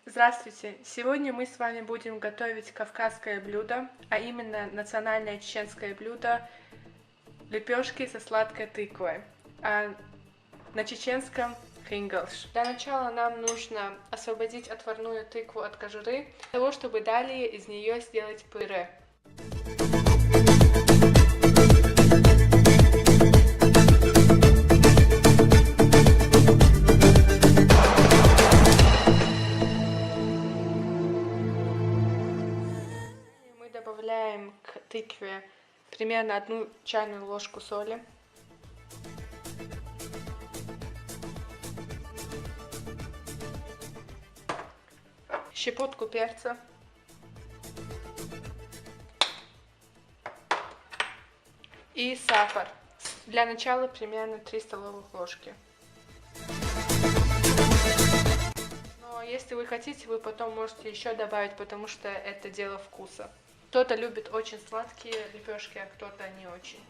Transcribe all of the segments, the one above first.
Здравствуйте! Сегодня мы с вами будем готовить кавказское блюдо, а именно национальное чеченское блюдо лепешки со сладкой тыквой, а на чеченском хингалш. Для начала нам нужно освободить отварную тыкву от кожуры, для того, чтобы далее из нее сделать пюре. Добавляем к тыкве примерно 1 чайную ложку соли. Щепотку перца. И сахар. Для начала примерно 3 столовых ложки. Но если вы хотите, вы потом можете еще добавить, потому что это дело вкуса. Кто-то любит очень сладкие лепешки, а кто-то не очень.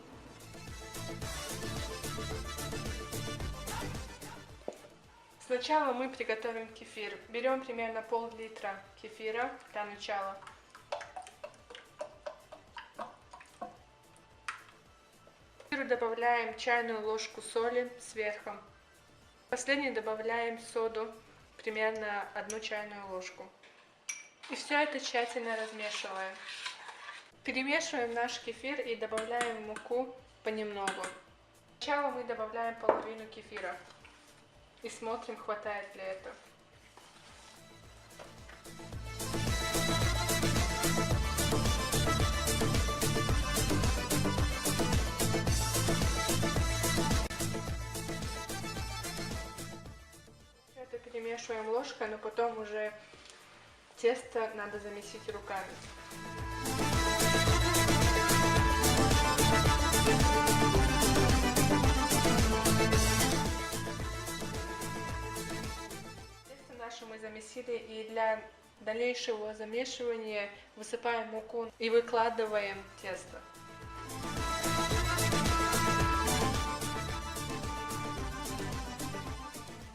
Сначала мы приготовим кефир. Берем примерно пол-литра кефира для начала. К кефиру добавляем чайную ложку соли сверху. Последний добавляем соду, примерно 1 чайную ложку. И все это тщательно размешиваем. Перемешиваем наш кефир и добавляем муку понемногу. Сначала мы добавляем половину кефира и смотрим, хватает ли это. Это перемешиваем ложкой, но потом уже тесто надо замесить руками. Тесто наше мы замесили, и для дальнейшего замешивания высыпаем муку и выкладываем тесто.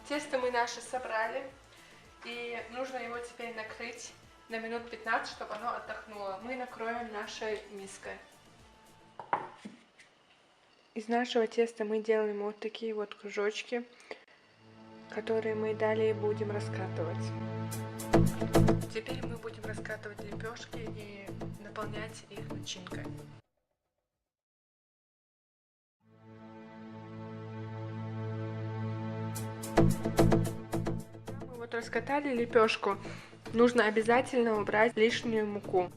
Тесто мы наше собрали, и нужно его теперь накрыть на минут 15, чтобы оно отдохнуло. Мы накроем нашей миской. Из нашего теста мы делаем вот такие вот кружочки, которые мы далее будем раскатывать. Теперь мы будем раскатывать лепешки и наполнять их начинкой. Мы вот раскатали лепешку. Нужно обязательно убрать лишнюю муку.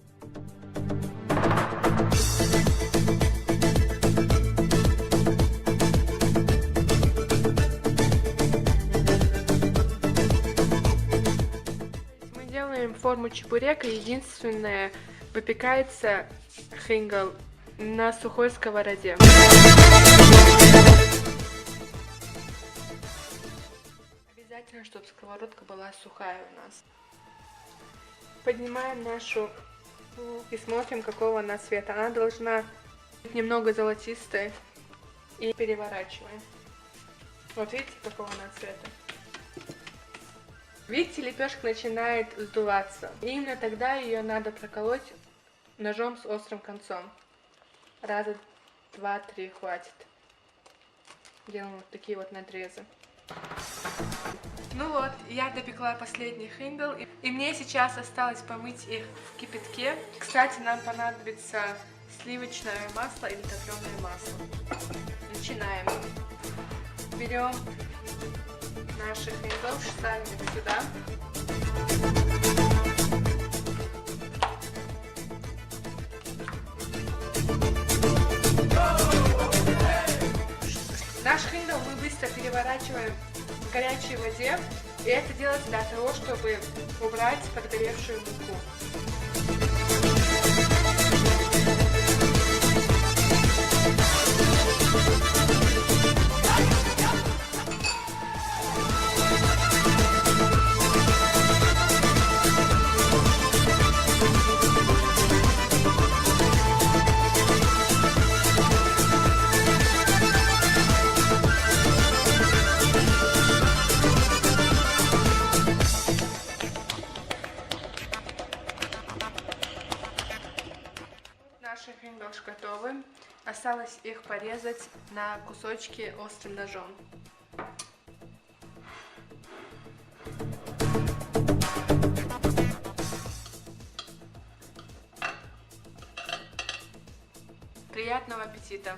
Мы делаем форму чебурека. Единственное, выпекается хингал на сухой сковороде. Обязательно, чтобы сковородка была сухая у нас. Поднимаем нашу и смотрим, какого она цвета. Она должна быть немного золотистой. И переворачиваем. Вот видите, какого она цвета. Видите, лепешка начинает сдуваться. И именно тогда ее надо проколоть ножом с острым концом. Раза 2-3 хватит. Делаем вот такие вот надрезы. Ну вот, я допекла последний хингал, и мне сейчас осталось помыть их в кипятке. Кстати, нам понадобится сливочное масло или топленое масло. Начинаем. Берем наши хингал, ставим их сюда. Наш хингал мы быстро переворачиваем в горячей воде, и это делается для того, чтобы убрать подгоревшую муку. уж готовы. Осталось их порезать на кусочки острым ножом. Приятного аппетита!